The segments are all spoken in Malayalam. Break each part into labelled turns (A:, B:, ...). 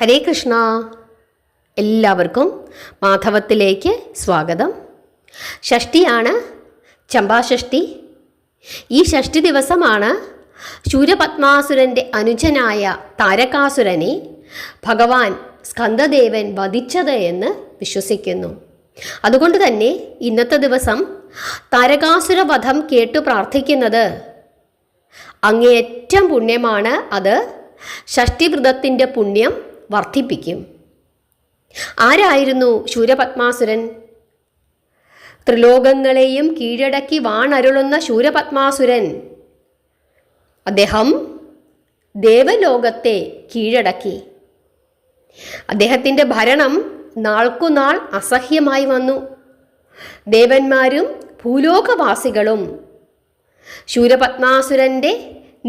A: ഹരേ കൃഷ്ണ. എല്ലാവർക്കും മാധവത്തിലേക്ക് സ്വാഗതം. ഷഷ്ടിയാണ്, ചമ്പാഷഷ്ടി. ഈ ഷഷ്ടി ദിവസമാണ് ശൂരപത്മാസുരൻ്റെ അനുജനായ താരകാസുരനെ ഭഗവാൻ സ്കന്ദദേവൻ വധിച്ചത് എന്ന് വിശ്വസിക്കുന്നു. അതുകൊണ്ട് തന്നെ ഇന്നത്തെ ദിവസം താരകാസുര വധം കേട്ടു പ്രാർത്ഥിക്കുന്നത് അങ്ങേയറ്റം പുണ്യമാണ്. അത് ഷഷ്ടിവ്രതത്തിൻ്റെ പുണ്യം വർദ്ധിപ്പിക്കും. ആരായിരുന്നു ശൂരപത്മാസുരൻ? ത്രിലോകങ്ങളെയും കീഴടക്കി വാണരുളുന്ന ശൂരപത്മാസുരൻ. അദ്ദേഹം ദേവലോകത്തെ കീഴടക്കി. അദ്ദേഹത്തിൻ്റെ ഭരണം നാൾക്കുനാൾ അസഹ്യമായി വന്നു. ദേവന്മാരും ഭൂലോകവാസികളും ശൂരപത്മാസുരൻ്റെ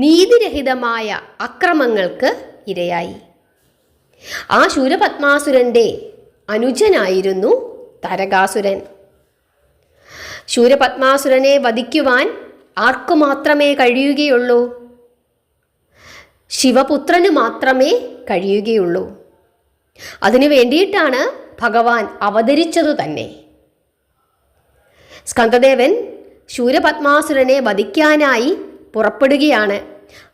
A: നീതിരഹിതമായ അക്രമങ്ങൾക്ക് ഇരയായി. ആ ശൂരപത്മാസുരൻ്റെ അനുജനായിരുന്നു താരകാസുരൻ. ശൂരപത്മാസുരനെ വധിക്കുവാൻ ആർക്കു മാത്രമേ കഴിയുകയുള്ളൂ? ശിവപുത്രന് മാത്രമേ കഴിയുകയുള്ളൂ. അതിനു വേണ്ടിയിട്ടാണ് ഭഗവാൻ അവതരിച്ചതു തന്നെ. സ്കന്ദദേവൻ ശൂരപത്മാസുരനെ വധിക്കാനായി പുറപ്പെടുകയാണ്.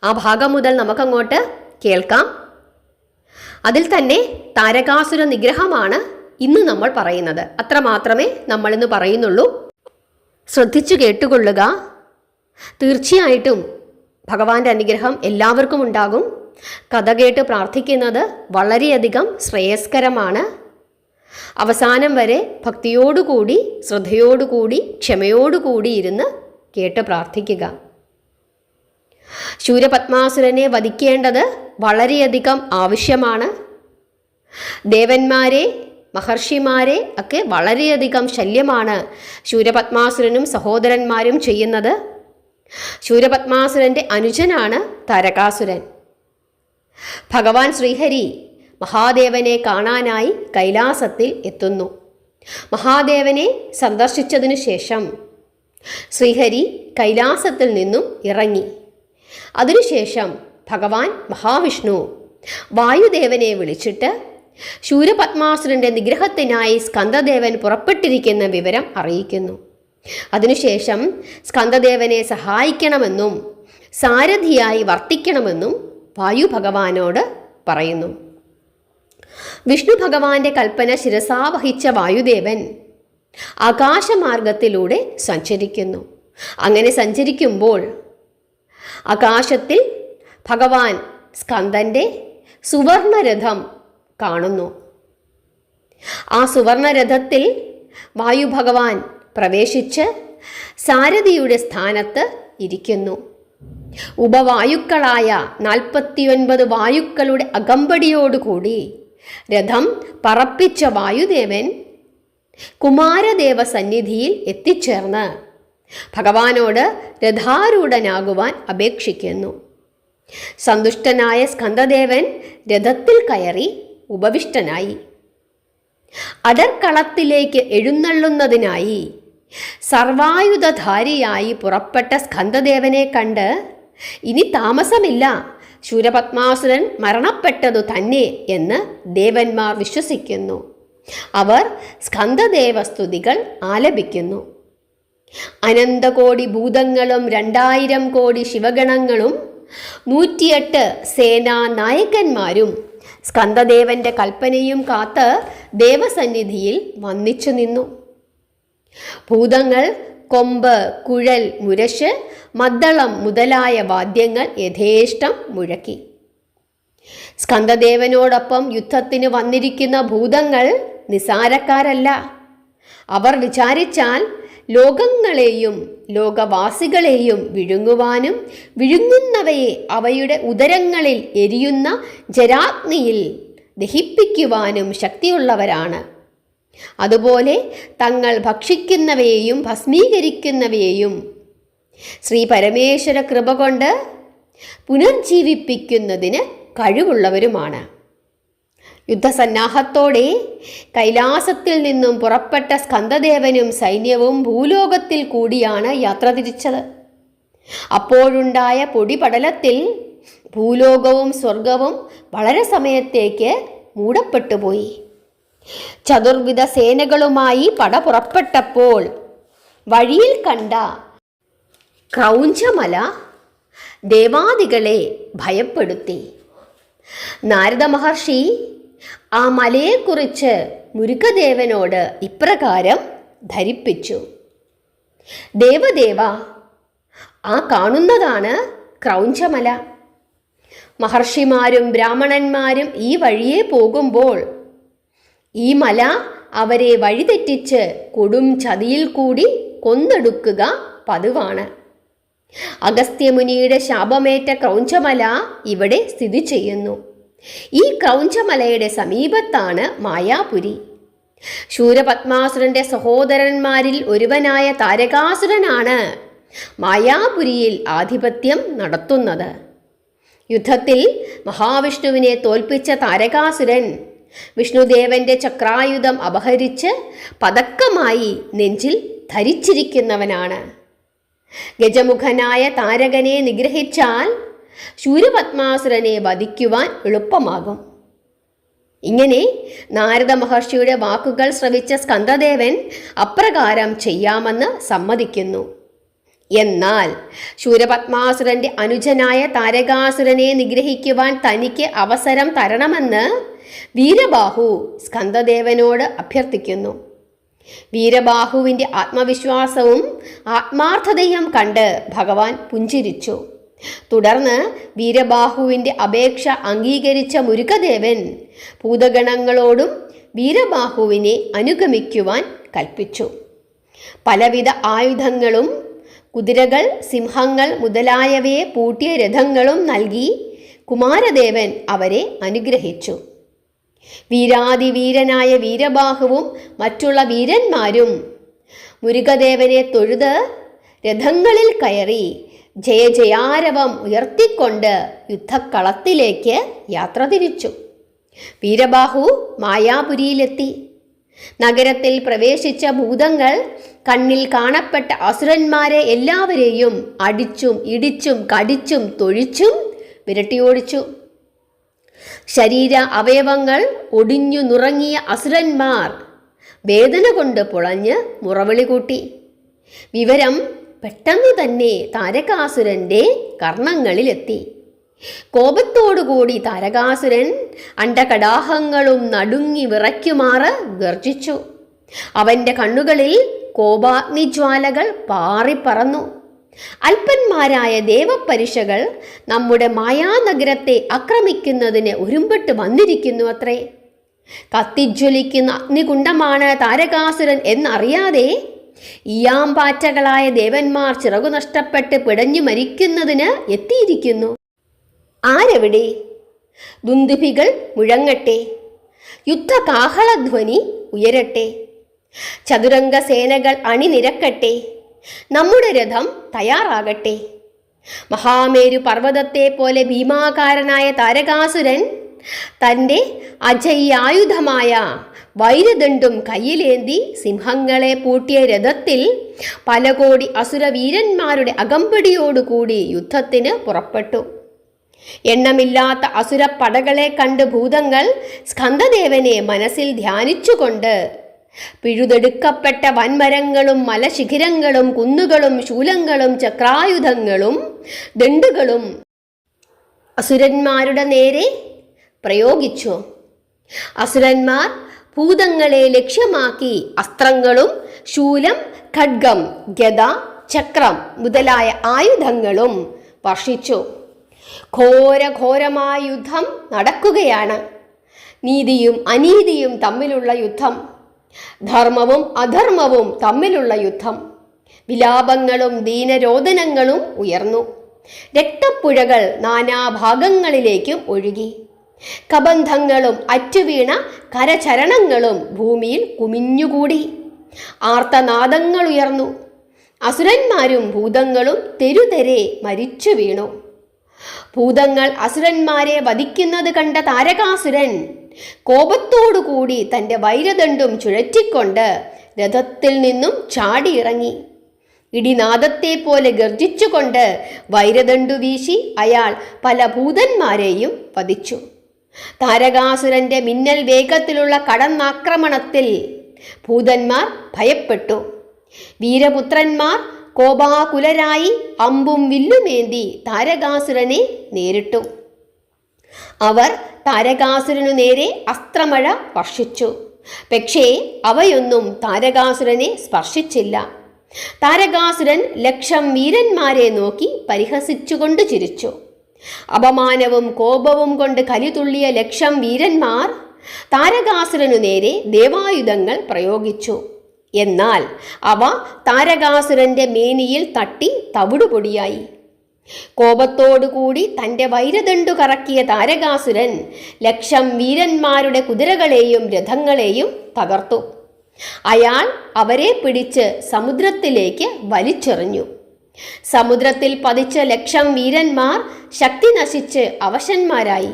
A: ആ ഭാഗം മുതൽ നമുക്കങ്ങോട്ട് കേൾക്കാം. അതിൽ തന്നെ താരകാസുര നിഗ്രഹമാണ് ഇന്ന് നമ്മൾ പറയുന്നത്. അത്ര മാത്രമേ നമ്മളിന്ന് പറയുന്നുള്ളൂ. ശ്രദ്ധിച്ചു കേട്ടുകൊള്ളുക. തീർച്ചയായിട്ടും ഭഗവാന്റെ അനുഗ്രഹം എല്ലാവർക്കും ഉണ്ടാകും. കഥ കേട്ട് പ്രാർത്ഥിക്കുന്നത് വളരെയധികം ശ്രേയസ്കരമാണ്. അവസാനം വരെ ഭക്തിയോടുകൂടി, ശ്രദ്ധയോടുകൂടി, ക്ഷമയോടുകൂടി ഇരുന്ന് കേട്ട് പ്രാർത്ഥിക്കുക. ശൂരപത്മാസുരനെ വധിക്കേണ്ടത് വളരെയധികം ആവശ്യമാണ്. ദേവന്മാരെ, മഹർഷിമാരെ ഒക്കെ വളരെയധികം ശല്യമാണ് ശൂരപത്മാസുരനും സഹോദരന്മാരും ചെയ്യുന്നത്. ശൂരപത്മാസുരൻ്റെ അനുജനാണ് താരകാസുരൻ. ഭഗവാൻ ശ്രീഹരി മഹാദേവനെ കാണാനായി കൈലാസത്തിൽ എത്തുന്നു. മഹാദേവനെ സന്ദർശിച്ചതിനു ശേഷം ശ്രീഹരി കൈലാസത്തിൽ നിന്നും ഇറങ്ങി. അതിനുശേഷം ഭഗവാൻ മഹാവിഷ്ണു വായുദേവനെ വിളിച്ചിട്ട് ശൂരപത്മാസുരൻ്റെ നിഗ്രഹത്തിനായി സ്കന്ദദേവൻ പുറപ്പെട്ടിരിക്കുന്ന വിവരം അറിയിക്കുന്നു. അതിനുശേഷം സ്കന്ദദേവനെ സഹായിക്കണമെന്നും സാരഥിയായി വർത്തിക്കണമെന്നും വായു ഭഗവാനോട് പറയുന്നു. വിഷ്ണു ഭഗവാന്റെ കൽപ്പന ശിരസാവഹിച്ച വായുദേവൻ ആകാശമാർഗത്തിലൂടെ സഞ്ചരിക്കുന്നു. അങ്ങനെ സഞ്ചരിക്കുമ്പോൾ ആകാശത്തിൽ ഭഗവാൻ സ്കന്ദൻ്റെ സുവർണരഥം കാണുന്നു. ആ സുവർണരഥത്തിൽ വായു ഭഗവാൻ പ്രവേശിച്ച് സാരഥിയുടെ സ്ഥാനത്ത് ഇരിക്കുന്നു. ഉപവായുക്കളായ 49 വായുക്കളുടെ അകമ്പടിയോടുകൂടി രഥം പറപ്പിച്ച വായുദേവൻ കുമാരദേവ സന്നിധിയിൽ എത്തിച്ചേർന്ന് ഭഗവാനോട് രഥാരൂഢനാകുവാൻ അപേക്ഷിക്കുന്നു. സന്തുഷ്ടനായ സ്കന്ദദേവൻ രഥത്തിൽ കയറി ഉപവിഷ്ടനായി. അടർക്കളത്തിലേക്ക് എഴുന്നള്ളുന്നതിനായി സർവായുധധാരിയായി പുറപ്പെട്ട സ്കന്ദദേവനെ കണ്ട് ഇനി താമസമില്ല, ശൂരപത്മാസുരൻ മരണപ്പെട്ടതു തന്നെ എന്ന് ദേവന്മാർ വിശ്വസിക്കുന്നു. അവർ സ്കന്ദദേവ സ്തുതികൾ ആലപിക്കുന്നു. അനന്തകോടി ഭൂതങ്ങളും 2000 കോടി ശിവഗണങ്ങളും 108 സേനാ നായകന്മാരും സ്കന്ദദേവന്റെ കൽപ്പനയും കാത്ത് ദേവസന്നിധിയിൽ വന്നിച്ചു നിന്നു. ഭൂതങ്ങൾ കൊമ്പ്, കുഴൽ, മുരശ്, മദ്ദളം മുതലായ വാദ്യങ്ങൾ യഥേഷ്ടം മുഴക്കി. സ്കന്ദദേവനോടൊപ്പം യുദ്ധത്തിന് വന്നിരിക്കുന്ന ഭൂതങ്ങൾ നിസാരക്കാരല്ല. അവർ വിചാരിച്ചാൽ ലോകങ്ങളെയും ലോകവാസികളെയും വിഴുങ്ങുവാനും വിഴുങ്ങുന്നവയെ അവയുടെ ഉദരങ്ങളിൽ എരിയുന്ന ജരാഗ്നിയിൽ ദഹിപ്പിക്കുവാനും ശക്തിയുള്ളവരാണ്. അതുപോലെ തങ്ങൾ ഭക്ഷിക്കുന്നവയെയും ഭസ്മീകരിക്കുന്നവയെയും ശ്രീ പരമേശ്വര കൃപ കൊണ്ട് പുനർജീവിപ്പിക്കുന്നതിന് കഴിവുള്ളവരുമാണ്. യുദ്ധസന്നാഹത്തോടെ കൈലാസത്തിൽ നിന്നും പുറപ്പെട്ട സ്കന്ദദേവനും സൈന്യവും ഭൂലോകത്തിൽ കൂടിയാണ് യാത്ര തിരിച്ചത്. അപ്പോഴുണ്ടായ പൊടിപടലത്തിൽ ഭൂലോകവും സ്വർഗവും വളരെ സമയത്തേക്ക് മൂടപ്പെട്ടുപോയി. ചതുർവിധ സേനകളുമായി പട പുറപ്പെട്ടപ്പോൾ വഴിയിൽ കണ്ട ക്രൗഞ്ചമല ദേവാദികളെ ഭയപ്പെടുത്തി. നാരദ മഹർഷി ആ മലയെക്കുറിച്ച് മുരുകദേവനോട് ഇപ്രകാരം ധരിപ്പിച്ചു: ദേവദേവ, ആ കാണുന്നതാണ് ക്രൗഞ്ചമല. മഹർഷിമാരും ബ്രാഹ്മണന്മാരും ഈ വഴിയെ പോകുമ്പോൾ ഈ മല അവരെ വഴിതെറ്റിച്ച് കൊടും ചതിയിൽ കൂടി കൊന്നെടുക്കുക പതിവാണ്. അഗസ്ത്യമുനിയുടെ ശാപമേറ്റ ക്രൗഞ്ചമല ഇവിടെ സ്ഥിതി ചെയ്യുന്നു. ഈ ക്രൗഞ്ചമലയുടെ സമീപത്താണ് മായാപുരി. ശൂരപത്മാസുരന്റെ സഹോദരന്മാരിൽ ഒരുവനായ താരകാസുരനാണ് മായാപുരിയിൽ ആധിപത്യം നടത്തുന്നത്. യുദ്ധത്തിൽ മഹാവിഷ്ണുവിനെ തോൽപ്പിച്ച താരകാസുരൻ വിഷ്ണുദേവന്റെ ചക്രായുധം അപഹരിച്ച് പതക്കമായി നെഞ്ചിൽ ധരിച്ചിരിക്കുന്നവനാണ്. ഗജമുഖനായ താരകനെ നിഗ്രഹിച്ചാൽ ശൂരപത്മാസുരനെ വധിക്കുവാൻ എളുപ്പമാകും. ഇങ്ങനെ നാരദ മഹർഷിയുടെ വാക്കുകൾ ശ്രവിച്ച സ്കന്ദദേവൻ അപ്രകാരം ചെയ്യാമെന്ന് സമ്മതിക്കുന്നു. എന്നാൽ ശൂരപത്മാസുരന്റെ അനുജനായ താരകാസുരനെ നിഗ്രഹിക്കുവാൻ തനിക്ക് അവസരം തരണമെന്ന് വീരബാഹു സ്കന്ദദേവനോട് അഭ്യർത്ഥിക്കുന്നു. വീരബാഹുവിൻ്റെ ആത്മവിശ്വാസവും ആത്മാർത്ഥതയും കണ്ട് ഭഗവാൻ പുഞ്ചിരിച്ചു. തുടർന്ന് വീരബാഹുവിൻ്റെ അപേക്ഷ അംഗീകരിച്ച മുരുകദേവൻ ഭൂതഗണങ്ങളോടും വീരബാഹുവിനെ അനുഗമിക്കുവാൻ കൽപ്പിച്ചു. പലവിധ ആയുധങ്ങളും കുതിരകൾ, സിംഹങ്ങൾ മുതലായവയെ പൂട്ടിയ രഥങ്ങളും നൽകി കുമാരദേവൻ അവരെ അനുഗ്രഹിച്ചു. വീരാതിവീരനായ വീരബാഹുവും മറ്റുള്ള വീരന്മാരും മുരുകദേവനെ തൊഴുത് രഥങ്ങളിൽ കയറി ജയജയാരവം ഉയർത്തിക്കൊണ്ട് യുദ്ധക്കളത്തിലേക്ക് യാത്ര തിരിച്ചു. വീരബാഹു മായാപുരിയിലെത്തി. നഗരത്തിൽ പ്രവേശിച്ച ഭൂതങ്ങൾ കണ്ണിൽ കാണപ്പെട്ട അസുരന്മാരെ എല്ലാവരെയും അടിച്ചും ഇടിച്ചും കടിച്ചും തൊഴിച്ചും വിരട്ടിയോടിച്ചു. ശരീര അവയവങ്ങൾ ഒടിഞ്ഞു നുറങ്ങിയ അസുരന്മാർ വേദന കൊണ്ട് പുളഞ്ഞ് മുറവിളി കൂട്ടി. വിവരം പെട്ടെന്നു തന്നെ താരകാസുരൻ്റെ കർണങ്ങളിലെത്തി. കോപത്തോടുകൂടി താരകാസുരൻ അണ്ഡകടാഹങ്ങളും നടുങ്ങി വിറയ്ക്കുമാറ് ഗർജിച്ചു. അവൻ്റെ കണ്ണുകളിൽ കോപാഗ്നിജ്വാലകൾ പാറിപ്പറന്നു. അല്പന്മാരായ ദേവപരിഷകൾ നമ്മുടെ മായാനഗരത്തെ ആക്രമിക്കുന്നതിന് ഒരുമ്പെട്ട് വന്നിരിക്കുന്നു അത്രേ. കത്തിജ്വലിക്കുന്ന അഗ്നികുണ്ഡമാണ് താരകാസുരൻ എന്നറിയാതെ ഈയാമ്പാറ്റകളായ ദേവന്മാർ ചിറകു നഷ്ടപ്പെട്ട് പിടഞ്ഞു മരിക്കുന്നതിന് എത്തിയിരിക്കുന്നു. ആരെവിടെ? ദുന്ദുഭികൾ മുഴങ്ങട്ടെ, യുദ്ധകാഹളധ്വനി ഉയരട്ടെ, ചതുരംഗ സേനകൾ അണിനിരക്കട്ടെ, നമ്മുടെ രഥം തയ്യാറാകട്ടെ. മഹാമേരു പർവ്വതത്തെ പോലെ ഭീമാകാരനായ താരകാസുരൻ തൻ്റെ അജയ്യായുധമായ വൈരദണ്ഡും കയ്യിലേന്തി സിംഹങ്ങളെ പൂട്ടിയ രഥത്തിൽ പല കോടി അസുരവീരന്മാരുടെ അകമ്പടിയോടുകൂടി യുദ്ധത്തിന് പുറപ്പെട്ടു. എണ്ണമില്ലാത്ത അസുരപ്പടകളെ കണ്ട് ഭൂതങ്ങൾ സ്കന്ദദേവനെ മനസ്സിൽ ധ്യാനിച്ചുകൊണ്ട് പിഴുതെടുക്കപ്പെട്ട വൻമരങ്ങളും മലശിഖിരങ്ങളും കുന്നുകളും ശൂലങ്ങളും ചക്രായുധങ്ങളും ദണ്ഡുകളും അസുരന്മാരുടെ നേരെ പ്രയോഗിച്ചു. അസുരന്മാർ ഭൂതങ്ങളെ ലക്ഷ്യമാക്കി അസ്ത്രങ്ങളും ശൂലം, ഖഡ്ഗം, ഗദ, ചക്രം മുതലായ ആയുധങ്ങളും വർഷിച്ചു. ഘോരമായ യുദ്ധം നടക്കുകയാണ്. നീതിയും അനീതിയും തമ്മിലുള്ള യുദ്ധം, ധർമ്മവും അധർമ്മവും തമ്മിലുള്ള യുദ്ധം. വിലാപങ്ങളും ദീനരോദനങ്ങളും ഉയർന്നു. രക്തപ്പുഴകൾ നാനാഭാഗങ്ങളിലേക്കും ഒഴുകി. കബന്ധങ്ങളും അറ്റുവീണ കരചരണങ്ങളും ഭൂമിയിൽ കുമിഞ്ഞുകൂടി. ആർത്തനാദങ്ങൾ ഉയർന്നു. അസുരന്മാരും ഭൂതങ്ങളും തെരുതെരെ മരിച്ചു വീണു. ഭൂതങ്ങൾ അസുരന്മാരെ വധിക്കുന്നത് കണ്ട താരകാസുരൻ കോപത്തോടുകൂടി തൻ്റെ വൈരദണ്ഡും ചുഴറ്റിക്കൊണ്ട് രഥത്തിൽ നിന്നും ചാടിയിറങ്ങി. ഇടിനാദത്തെ പോലെ ഗർജിച്ചുകൊണ്ട് വൈരദണ്ഡു വീശി അയാൾ പല ഭൂതന്മാരെയും വധിച്ചു. താരകാസുരന്റെ മിന്നൽ വേഗത്തിലുള്ള കടന്നാക്രമണത്തിൽ ഭൂതന്മാർ ഭയപ്പെട്ടു. വീരപുത്രന്മാർ കോപാകുലരായി അമ്പും വില്ലുമേന്തി താരകാസുരനെ നേരിട്ടു. അവർ താരകാസുരനു നേരെ അസ്ത്രമഴ വർഷിച്ചു. പക്ഷേ അവയൊന്നും താരകാസുരനെ സ്പർശിച്ചില്ല. താരകാസുരൻ ലക്ഷം വീരന്മാരെ നോക്കി പരിഹസിച്ചുകൊണ്ട് ചിരിച്ചു. അപമാനവും കോപവും കൊണ്ട് കലിതുള്ളിയ ലക്ഷം വീരന്മാർ താരകാസുരനു നേരെ ദേവായുധങ്ങൾ പ്രയോഗിച്ചു. എന്നാൽ അവ താരകാസുരന്റെ മേനിയിൽ തട്ടി തവിടുപൊടിയായി. കോപത്തോടുകൂടി തൻ്റെ വൈരദണ്ഡു കറക്കിയ താരകാസുരൻ ലക്ഷം വീരന്മാരുടെ കുതിരകളെയും രഥങ്ങളെയും തകർത്തു. അയാൾ അവരെ പിടിച്ച് സമുദ്രത്തിലേക്ക് വലിച്ചെറിഞ്ഞു. സമുദ്രത്തിൽ പതിച്ച ലക്ഷം വീരന്മാർ ശക്തി നശിച്ച് അവശന്മാരായി.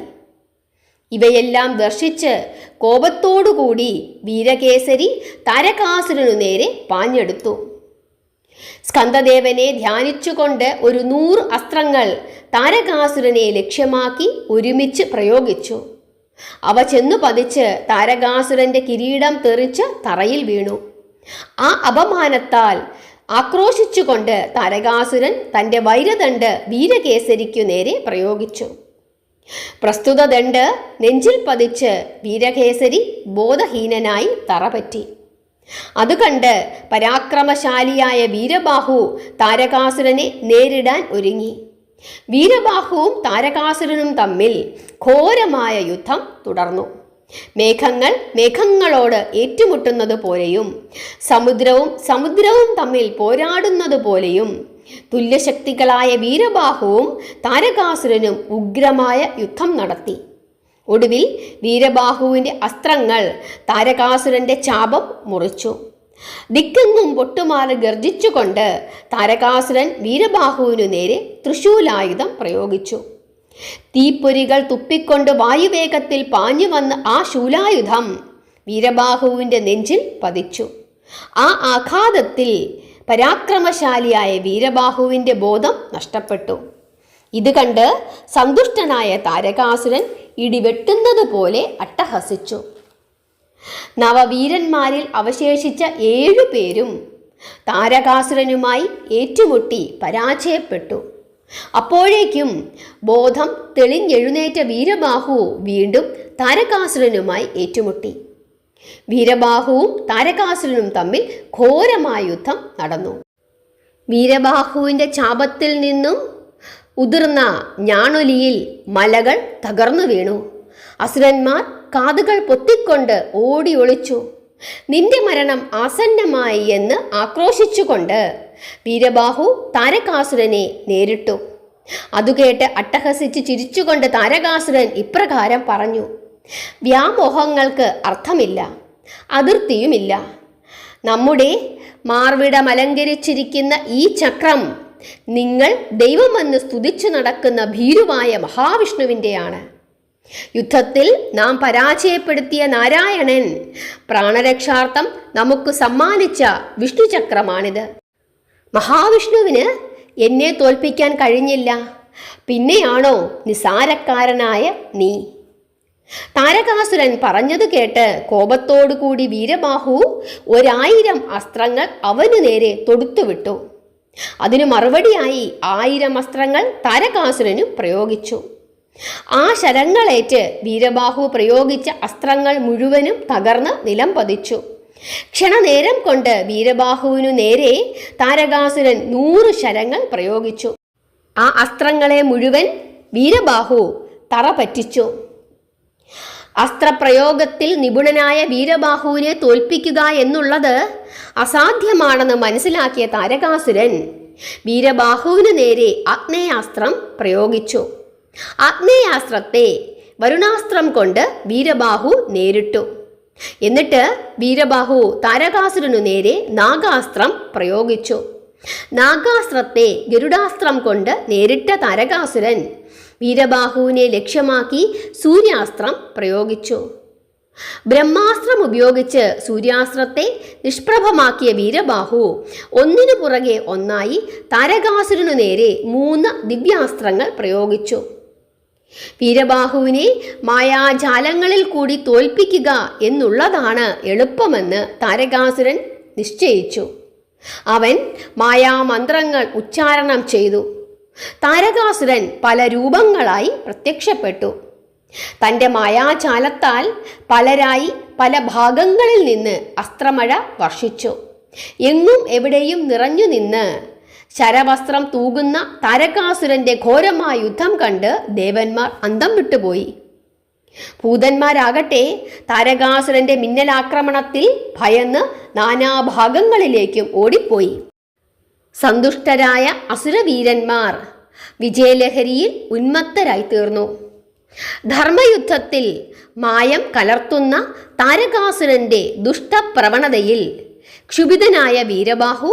A: ഇവയെല്ലാം ദർശിച്ച് കോപത്തോടുകൂടി വീരകേസരി താരകാസുരനു നേരെ പാഞ്ഞെടുത്തു. സ്കന്ദദേവനെ ധ്യാനിച്ചുകൊണ്ട് ഒരു 100 അസ്ത്രങ്ങൾ താരകാസുരനെ ലക്ഷ്യമാക്കി ഒരുമിച്ച് പ്രയോഗിച്ചു. അവ ചെന്നു പതിച്ച് താരകാസുരന്റെ കിരീടം തെറിച്ച് തറയിൽ വീണു. ആ അപമാനത്താൽ ആക്രോശിച്ചുകൊണ്ട് താരകാസുരൻ തൻ്റെ വൈരദണ്ഡ് വീരകേസരിക്കു നേരെ പ്രയോഗിച്ചു. പ്രസ്തുത ദണ്ഡ് നെഞ്ചിൽ പതിച്ച് വീരകേസരി ബോധഹീനനായി തറപറ്റി. അതുകണ്ട് പരാക്രമശാലിയായ വീരബാഹു താരകാസുരനെ നേരിടാൻ ഒരുങ്ങി. വീരബാഹുവും താരകാസുരനും തമ്മിൽ ഘോരമായ യുദ്ധം തുടർന്നു. മേഘങ്ങൾ മേഘങ്ങളോട് ഏറ്റുമുട്ടുന്നത് പോലെയും സമുദ്രവും തമ്മിൽ പോരാടുന്നത് പോലെയും തുല്യശക്തികളായ വീരബാഹുവും താരകാസുരനും ഉഗ്രമായ യുദ്ധം നടത്തി. ഒടുവിൽ വീരബാഹുവിൻ്റെ അസ്ത്രങ്ങൾ താരകാസുരന്റെ ചാപം മുറിച്ചു. ദിക്കെങ്ങും പൊട്ടുമാറി ഗർജിച്ചുകൊണ്ട് താരകാസുരൻ വീരബാഹുവിനു നേരെ തൃശൂലായുധം പ്രയോഗിച്ചു. തീപ്പൊരികൾ തുപ്പിക്കൊണ്ട് വായുവേഗത്തിൽ പാഞ്ഞു വന്ന ആ ശൂലായുധം വീരബാഹുവിൻ്റെ നെഞ്ചിൽ പതിച്ചു. ആ ആഘാതത്തിൽ പരാക്രമശാലിയായ വീരബാഹുവിൻ്റെ ബോധം നഷ്ടപ്പെട്ടു. ഇത് കണ്ട് സന്തുഷ്ടനായ താരകാസുരൻ ഇടിവെട്ടുന്നത് പോലെ അട്ടഹസിച്ചു. നവവീരന്മാരിൽ അവശേഷിച്ച 7 പേരും താരകാസുരനുമായി ഏറ്റുമുട്ടി പരാജയപ്പെട്ടു. അപ്പോഴേക്കും ബോധം തെളിഞ്ഞെഴുന്നേറ്റ വീരബാഹു വീണ്ടും താരകാസുരനുമായി ഏറ്റുമുട്ടി. വീരബാഹുവും താരകാസുരനും തമ്മിൽ ഘോരമായ യുദ്ധം നടന്നു. വീരബാഹുവിൻ്റെ ചാപത്തിൽ നിന്നും ഉതിർന്ന ഞാണൊലിയിൽ മലകൾ തകർന്നു വീണു. അസുരന്മാർ കാതുകൾ പൊത്തിക്കൊണ്ട് ഓടി ഒളിച്ചു. നിന്റെ മരണം ആസന്നമായി എന്ന് ആക്രോശിച്ചുകൊണ്ട് വീരബാഹു താരകാസുരനെ നേരിട്ടു. അതുകേട്ട് അട്ടഹസിച്ച് ചിരിച്ചുകൊണ്ട് താരകാസുരൻ ഇപ്രകാരം പറഞ്ഞു: വ്യാമോഹങ്ങൾക്ക് അർത്ഥമില്ല, അതിർത്തിയുമില്ല. നമ്മുടെ മാർവിടമലങ്കരിച്ചിരിക്കുന്ന ഈ ചക്രം നിങ്ങൾ ദൈവമെന്ന് സ്തുതിച്ചു നടക്കുന്ന ഭീരുവായ മഹാവിഷ്ണുവിൻ്റെയാണ്. യുദ്ധത്തിൽ നാം പരാജയപ്പെടുത്തിയ നാരായണൻ പ്രാണരക്ഷാർത്ഥം നമുക്ക് സമ്മാനിച്ച വിഷ്ണുചക്രമാണിത്. മഹാവിഷ്ണുവിന് എന്നെ തോൽപ്പിക്കാൻ കഴിഞ്ഞില്ല, പിന്നെയാണോ നിസാരക്കാരനായ നീ? താരകാസുരൻ പറഞ്ഞത് കേട്ട് കോപത്തോടുകൂടി വീരബാഹു 1000 അസ്ത്രങ്ങൾ അവനു നേരെ തൊടുത്തുവിട്ടു. അതിനു മറുപടിയായി 1000 അസ്ത്രങ്ങൾ താരകാസുരനും പ്രയോഗിച്ചു. ആ ശരങ്ങളേറ്റ് വീരബാഹു പ്രയോഗിച്ച അസ്ത്രങ്ങൾ മുഴുവനും തകർന്ന് നിലം പതിച്ചു. ക്ഷണനേരം കൊണ്ട് വീരബാഹുവിനു നേരെ താരകാസുരൻ 100 ശരങ്ങൾ പ്രയോഗിച്ചു. ആ അസ്ത്രങ്ങളെ മുഴുവൻ വീരബാഹു തറ പറ്റിച്ചു. അസ്ത്രപ്രയോഗത്തിൽ നിപുണനായ വീരബാഹുവിനെ തോൽപ്പിക്കുക എന്നുള്ളത് അസാധ്യമാണെന്ന് മനസ്സിലാക്കിയ താരകാസുരൻ വീരബാഹുവിനു നേരെ ആഗ്നേയാസ്ത്രം പ്രയോഗിച്ചു. ആഗ്നേയാസ്ത്രത്തെ വരുണാസ്ത്രം കൊണ്ട് വീരബാഹു നേരിട്ടു. എന്നിട്ട് വീരബാഹു താരകാസുരനു നേരെ നാഗാസ്ത്രം പ്രയോഗിച്ചു. നാഗാസ്ത്രത്തെ ഗരുഡാസ്ത്രം കൊണ്ട് നേരിട്ട താരകാസുരൻ വീരബാഹുവിനെ ലക്ഷ്യമാക്കി സൂര്യാസ്ത്രം പ്രയോഗിച്ചു. ബ്രഹ്മാസ്ത്രം ഉപയോഗിച്ച് സൂര്യാസ്ത്രത്തെ നിഷ്പ്രഭമാക്കിയ വീരബാഹു ഒന്നിനു പുറകെ ഒന്നായി താരകാസുരനു നേരെ 3 ദിവ്യാസ്ത്രങ്ങൾ പ്രയോഗിച്ചു. വീരബാഹുവിനെ മായാജാലങ്ങളിൽ കൂടി തോൽപ്പിക്കുക എന്നുള്ളതാണ് എളുപ്പമെന്ന് താരകാസുരൻ നിശ്ചയിച്ചു. അവൻ മായാമന്ത്രങ്ങൾ ഉച്ചാരണം ചെയ്തു. താരകാസുരൻ പല രൂപങ്ങളായി പ്രത്യക്ഷപ്പെട്ടു. തൻ്റെ മായാജാലത്താൽ പലരായി പല ഭാഗങ്ങളിൽ നിന്ന് അസ്ത്രമഴ വർഷിച്ചു. എങ്ങും എവിടെയും നിറഞ്ഞു നിന്ന് ശരവസ്ത്രം തൂകുന്ന താരകാസുരന്റെ ഘോരമായ യുദ്ധം കണ്ട് ദേവന്മാർ അന്തം വിട്ടുപോയി. ഭൂതന്മാരാകട്ടെ താരകാസുരന്റെ മിന്നലാക്രമണത്തിൽ ഭയന്ന് നാനാഭാഗങ്ങളിലേക്കും ഓടിപ്പോയി. സന്തുഷ്ടരായ അസുരവീരന്മാർ വിജയലഹരിയിൽ ഉന്മത്തരായി തീർന്നു. ധർമ്മയുദ്ധത്തിൽ മായം കലർത്തുന്ന താരകാസുരന്റെ ദുഷ്ടപ്രവണതയിൽ ക്ഷുഭിതനായ വീരബാഹു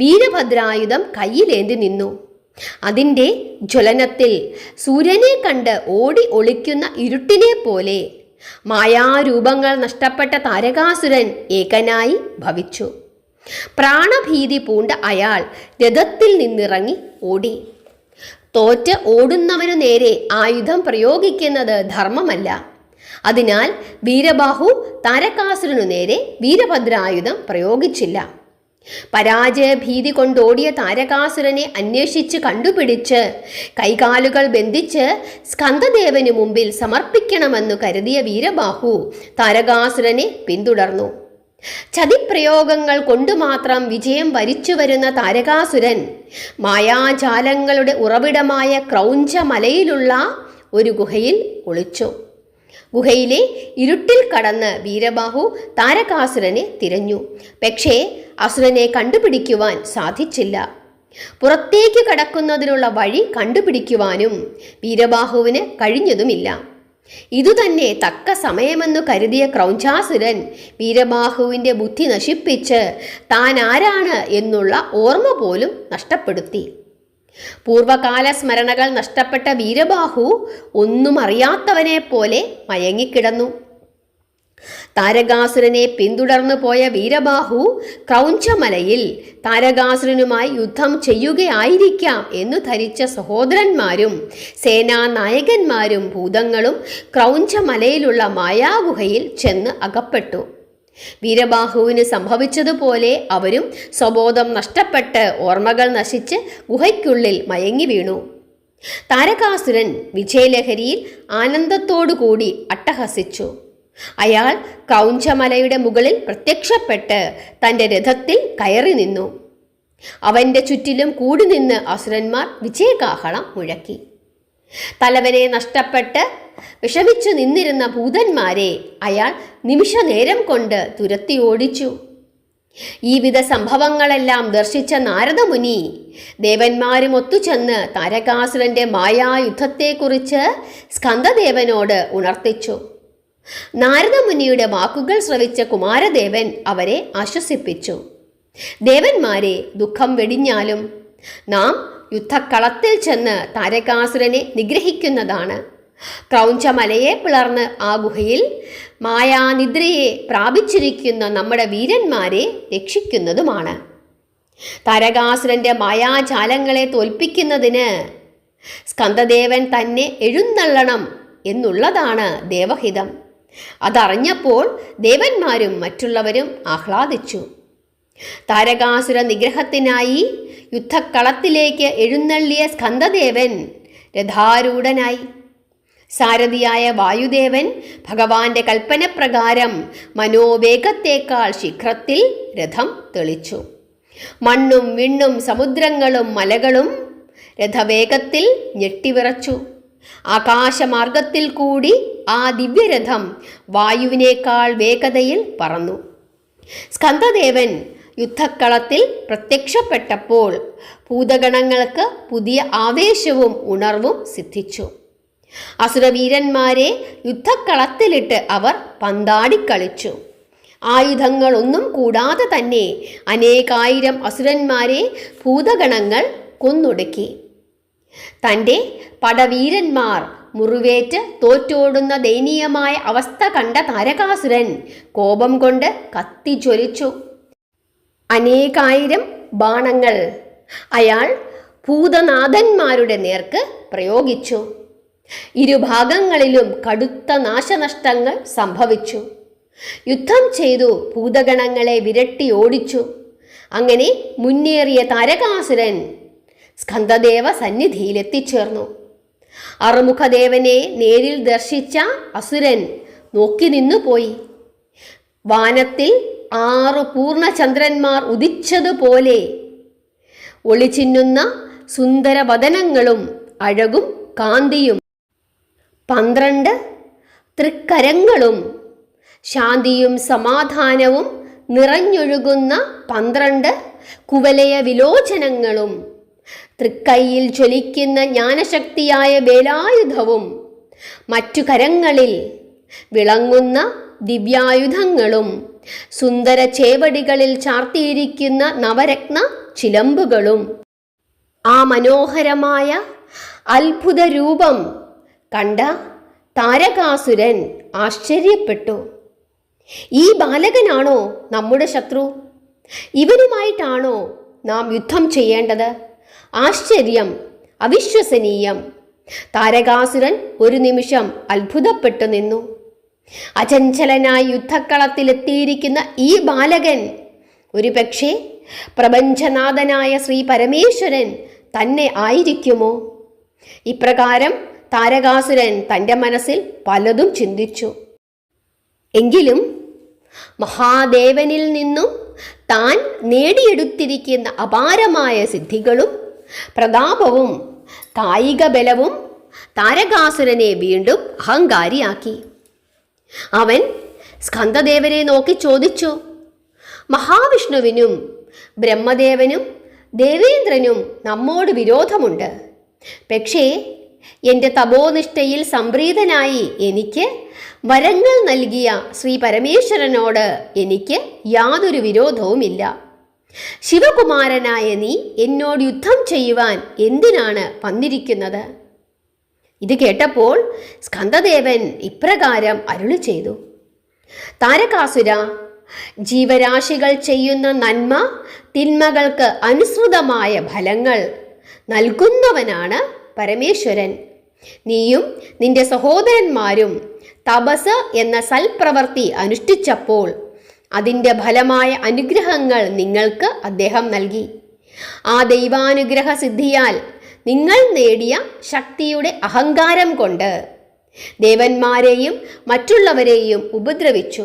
A: വീരഭദ്രായുധം കയ്യിലേന്തി നിന്നു. അതിൻ്റെ ജ്വലനത്തിൽ സൂര്യനെ കണ്ട് ഓടി ഒളിക്കുന്ന ഇരുട്ടിനെ പോലെ മായാരൂപങ്ങൾ നഷ്ടപ്പെട്ട താരകാസുരൻ ഏകനായി ഭവിച്ചു. പ്രാണഭീതി പൂണ്ട അയാൾ രഥത്തിൽ നിന്നിറങ്ങി ഓടി. തോറ്റ് ഓടുന്നവനു നേരെ ആയുധം പ്രയോഗിക്കുന്നത് ധർമ്മമല്ല. അതിനാൽ വീരബാഹു താരകാസുരനു നേരെ വീരഭദ്രായുധം പ്രയോഗിച്ചില്ല. പരാജയഭീതി കൊണ്ടോടിയ താരകാസുരനെ അന്വേഷിച്ച് കണ്ടുപിടിച്ച് കൈകാലുകൾ ബന്ധിച്ച് സ്കന്ദദേവനു മുമ്പിൽ സമർപ്പിക്കണമെന്നു കരുതിയ വീരബാഹു താരകാസുരനെ പിന്തുടർന്നു. ചതിപ്രയോഗങ്ങൾ കൊണ്ടു മാത്രം വിജയം വരിച്ചു വരുന്ന താരകാസുരൻ മായാജാലങ്ങളുടെ ഉറവിടമായ ക്രൗഞ്ചമലയിലുള്ള ഒരു ഗുഹയിൽ ഒളിച്ചു. ഗുഹയിലെ ഇരുട്ടിൽ കടന്ന് വീരബാഹു താരകാസുരനെ തിരഞ്ഞു. പക്ഷേ അസുരനെ കണ്ടുപിടിക്കുവാൻ സാധിച്ചില്ല. പുറത്തേക്ക് കടക്കുന്നതിനുള്ള വഴി കണ്ടുപിടിക്കുവാനും വീരബാഹുവിന് കഴിഞ്ഞതുമില്ല. ഇതുതന്നെ തക്ക സമയമെന്നു കരുതിയ ക്രൗഞ്ചാസുരൻ വീരബാഹുവിൻ്റെ ബുദ്ധി നശിപ്പിച്ച് താൻ ആരാണ് എന്നുള്ള ഓർമ്മ പോലും നഷ്ടപ്പെടുത്തി. പൂർവകാല സ്മരണകൾ നഷ്ടപ്പെട്ട വീരബാഹു ഒന്നും അറിയാത്തവനെ പോലെ മയങ്ങിക്കിടന്നു. താരകാസുരനെ പിന്തുടർന്നു പോയ വീരബാഹു ക്രൗഞ്ചമലയിൽ താരകാസുരനുമായി യുദ്ധം ചെയ്യുകയായിരിക്കാം എന്നു ധരിച്ച സഹോദരന്മാരും സേനാനായകന്മാരും ഭൂതങ്ങളും ക്രൗഞ്ചമലയിലുള്ള മായാഗുഹയിൽ ചെന്ന് അകപ്പെട്ടു. വീരബാഹുവിന് സംഭവിച്ചതുപോലെ അവരും സ്വബോധം നഷ്ടപ്പെട്ട് ഓർമ്മകൾ നശിച്ച് ഗുഹയ്ക്കുള്ളിൽ മയങ്ങി വീണു. താരകാസുരൻ വിജയലഹരിയിൽ ആനന്ദത്തോടുകൂടി അട്ടഹസിച്ചു. അയാൾ ക്രൗഞ്ചമലയുടെ മുകളിൽ പ്രത്യക്ഷപ്പെട്ട് തൻ്റെ രഥത്തിൽ കയറി നിന്നു. അവൻ്റെ ചുറ്റിലും കൂടി നിന്ന് അസുരന്മാർ വിജയകാഹളം മുഴക്കി. തലവനെ നഷ്ടപ്പെട്ട് വിഷമിച്ചു നിന്നിരുന്ന ഭൂതന്മാരെ അയാൾ നിമിഷനേരം കൊണ്ട് തുരത്തി ഓടിച്ചു. ഈ വിധ സംഭവങ്ങളെല്ലാം ദർശിച്ച നാരദമുനി ദേവന്മാരും ഒത്തുചെന്ന് താരകാസുരന്റെ മായായുദ്ധത്തെക്കുറിച്ച് സ്കന്ദദേവനോട് ഉണർത്തിച്ചു. നാരദമുനിയുടെ വാക്കുകൾ ശ്രവിച്ച കുമാരദേവൻ അവരെ ആശ്വസിപ്പിച്ചു. ദേവന്മാരെ, ദുഃഖം വെടിഞ്ഞാലും നാം യുദ്ധക്കളത്തിൽ ചെന്ന് താരകാസുരനെ നിഗ്രഹിക്കുന്നതാണ്. ക്രൗഞ്ചമലയെ പിളർന്ന് ആ ഗുഹയിൽ മായാനിദ്രയെ പ്രാപിച്ചിരിക്കുന്ന നമ്മുടെ വീരന്മാരെ രക്ഷിക്കുന്നതുമാണ്. താരകാസുരന്റെ മായാജാലങ്ങളെ തോൽപ്പിക്കുന്നതിന് സ്കന്ദദേവൻ തന്നെ എഴുന്നള്ളണം എന്നുള്ളതാണ് ദേവഹിതം. അതറിഞ്ഞപ്പോൾ ദേവന്മാരും മറ്റുള്ളവരും ആഹ്ലാദിച്ചു. താരകാസുര നിഗ്രഹത്തിനായി യുദ്ധക്കളത്തിലേക്ക് എഴുന്നള്ളിയ സ്കന്ദദേവൻ രഥാരൂഢനായി. സാരഥിയായ വായുദേവൻ ഭഗവാന്റെ കൽപ്പനപ്രകാരം മനോവേഗത്തേക്കാൾ ശീഘ്രത്തിൽ രഥം തെളിച്ചു. മണ്ണും വിണ്ണും സമുദ്രങ്ങളും മലകളും രഥവേഗത്തിൽ ഞെട്ടിവിറച്ചു. ആകാശമാർഗത്തിൽ കൂടി ആ ദിവ്യരഥം വായുവിനേക്കാൾ വേഗതയിൽ പറന്നു. സ്കന്ദദേവൻ യുദ്ധക്കളത്തിൽ പ്രത്യക്ഷപ്പെട്ടപ്പോൾ ഭൂതഗണങ്ങൾക്ക് പുതിയ ആവേശവും ഉണർവും സിദ്ധിച്ചു. അസുരവീരന്മാരെ യുദ്ധക്കളത്തിലിട്ട് അവർ പന്താടിക്കളിച്ചു. ആയുധങ്ങളൊന്നും കൂടാതെ തന്നെ അനേകായിരം അസുരന്മാരെ ഭൂതഗണങ്ങൾ കൊന്നൊടുക്കി. തൻ്റെ പടവീരന്മാർ മുറിവേറ്റ് തോറ്റോടുന്ന ദയനീയമായ അവസ്ഥ കണ്ട താരകാസുരൻ കോപം കൊണ്ട് കത്തിജ്വലിച്ചു. അനേകായിരം ബാണങ്ങൾ അയാൾ ഭൂതനാഥന്മാരുടെ നേർക്ക് പ്രയോഗിച്ചു. ഇരുഭാഗങ്ങളിലും കടുത്ത നാശനഷ്ടങ്ങൾ സംഭവിച്ചു. യുദ്ധം ചെയ്തു ഭൂതഗണങ്ങളെ വിരട്ടി ഓടിച്ചു. അങ്ങനെ മുന്നേറിയ താരകാസുരൻ സ്കന്ദദേവ സന്നിധിയിലെത്തിച്ചേർന്നു. അറുമുഖദേവനെ നേരിൽ ദർശിച്ച അസുരൻ നോക്കി നിന്നുപോയി. വാനത്തിൽ 6 പൂർണ്ണചന്ദ്രന്മാർ ഉദിച്ചതുപോലെ ഒളിച്ചിന്നുന്ന സുന്ദരവദനങ്ങളും അഴകും കാന്തിയും, 12 തൃക്കരങ്ങളും ശാന്തിയും സമാധാനവും നിറഞ്ഞൊഴുകുന്ന 12 കുവലയ വിലോചനങ്ങളും, തൃക്കൈയിൽ ജ്വലിക്കുന്ന ജ്ഞാനശക്തിയായ വേലായുധവും, മറ്റു കരങ്ങളിൽ വിളങ്ങുന്ന ദിവ്യായുധങ്ങളും, സുന്ദര ചേവടികളിൽ ചാർത്തിയിരിക്കുന്ന നവരത്ന ചിലമ്പുകളും. ആ മനോഹരമായ അത്ഭുത രൂപം കണ്ട താരകാസുരൻ ആശ്ചര്യപ്പെട്ടു. ഈ ബാലകനാണോ നമ്മുടെ ശത്രു? ഇവനുമായിട്ടാണോ നാം യുദ്ധം ചെയ്യേണ്ടത്? ആശ്ചര്യം, അവിശ്വസനീയം. താരകാസുരൻ ഒരു നിമിഷം അത്ഭുതപ്പെട്ടു നിന്നു. അചഞ്ചലനായി യുദ്ധക്കളത്തിലെത്തിയിരിക്കുന്ന ഈ ബാലകൻ ഒരുപക്ഷെ പ്രപഞ്ചനാഥനായ ശ്രീ പരമേശ്വരൻ തന്നെ ആയിരിക്കുമോ? ഇപ്രകാരം താരകാസുരൻ തൻ്റെ മനസ്സിൽ പലതും ചിന്തിച്ചു. എങ്കിലും മഹാദേവനിൽ നിന്നും താൻ നേടിയെടുത്തിരിക്കുന്ന അപാരമായ സിദ്ധികളും പ്രതാപവും കായിക ബലവും താരകാസുരനെ വീണ്ടും അഹങ്കാരിയാക്കി. അവൻ സ്കന്ദദേവനെ നോക്കി ചോദിച്ചു, മഹാവിഷ്ണുവിനും ബ്രഹ്മദേവനും ദേവേന്ദ്രനും നമ്മോട് വിരോധമുണ്ട്. പക്ഷേ എൻ്റെ തപോനിഷ്ഠയിൽ സംപ്രീതനായി എനിക്ക് വരങ്ങൾ നൽകിയ ശ്രീ പരമേശ്വരനോട് എനിക്ക് യാതൊരു വിരോധവുമില്ല. ശിവകുമാരനായ നീ എന്നോട് യുദ്ധം ചെയ്യുവാൻ എന്തിനാണ് വന്നിരിക്കുന്നത്? ഇത് കേട്ടപ്പോൾ സ്കന്ദദേവൻ ഇപ്രകാരം അരുളി ചെയ്തു, താരകാസുര, ജീവരാശികൾ ചെയ്യുന്ന നന്മ തിന്മകൾക്ക് അനുസൃതമായ ഫലങ്ങൾ നൽകുന്നവനാണ് പരമേശ്വരൻ. നീയും നിന്റെ സഹോദരന്മാരും തപസ് എന്ന സൽപ്രവൃത്തി അനുഷ്ഠിച്ചപ്പോൾ അതിൻ്റെ ഫലമായ അനുഗ്രഹങ്ങൾ നിങ്ങൾക്ക് അദ്ദേഹം നൽകി. ആ ദൈവാനുഗ്രഹ സിദ്ധിയാൽ നിങ്ങൾ നേടിയ ശക്തിയുടെ അഹങ്കാരം കൊണ്ട് ദേവന്മാരെയും മറ്റുള്ളവരെയും ഉപദ്രവിച്ചു.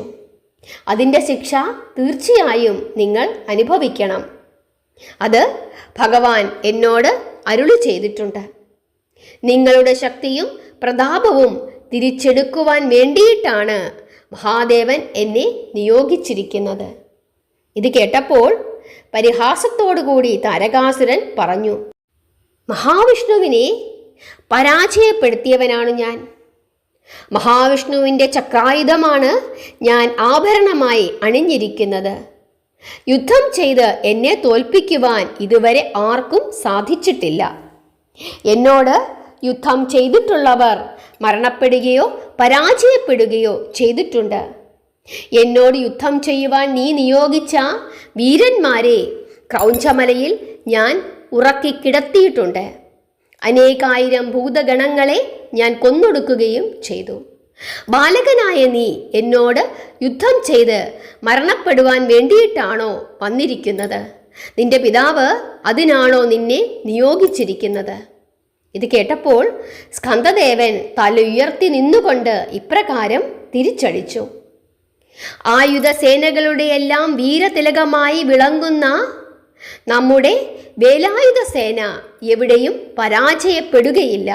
A: അതിൻ്റെ ശിക്ഷ തീർച്ചയായും നിങ്ങൾ അനുഭവിക്കണം. അത് ഭഗവാൻ എന്നോട് അരുളി ചെയ്തിട്ടുണ്ട്. നിങ്ങളുടെ ശക്തിയും പ്രതാപവും തിരിച്ചെടുക്കുവാൻ വേണ്ടിയിട്ടാണ് മഹാദേവൻ എന്നെ നിയോഗിച്ചിരിക്കുന്നത്. ഇത് കേട്ടപ്പോൾ പരിഹാസത്തോടുകൂടി താരകാസുരൻ പറഞ്ഞു, മഹാവിഷ്ണുവിനെ പരാജയപ്പെടുത്തിയവനാണ് ഞാൻ. മഹാവിഷ്ണുവിൻ്റെ ചക്രായുധമാണ് ഞാൻ ആഭരണമായി അണിഞ്ഞിരിക്കുന്നത്. യുദ്ധം ചെയ്ത് എന്നെ തോൽപ്പിക്കുവാൻ ഇതുവരെ ആർക്കും സാധിച്ചിട്ടില്ല. എന്നോട് യുദ്ധം ചെയ്തിട്ടുള്ളവർ മരണപ്പെടുകയോ പരാജയപ്പെടുകയോ ചെയ്തിട്ടുണ്ട്. എന്നോട് യുദ്ധം ചെയ്യുവാൻ നീ നിയോഗിച്ച വീരന്മാരെ ക്രൗഞ്ചമലയിൽ ഞാൻ ഉറക്കി കിടത്തിയിട്ടുണ്ട്. അനേകായിരം ഭൂതഗണങ്ങളെ ഞാൻ കൊന്നൊടുക്കുകയും ചെയ്തു. ബാലകനായ നീ എന്നോട് യുദ്ധം ചെയ്ത് മരണപ്പെടുവാൻ വേണ്ടിയിട്ടാണോ വന്നിരിക്കുന്നത്? നിന്റെ പിതാവ് അതിനാണോ നിന്നെ നിയോഗിച്ചിരിക്കുന്നത്? ഇത് കേട്ടപ്പോൾ സ്കന്ദദേവൻ തല ഉയർത്തി നിന്നുകൊണ്ട് ഇപ്രകാരം തിരിച്ചടിച്ചു, ആയുധസേനകളുടെയെല്ലാം വീരതിലകമായി വിളങ്ങുന്ന നമ്മുടെ വേലായുധ സേന എവിടെയും പരാജയപ്പെടുകയില്ല.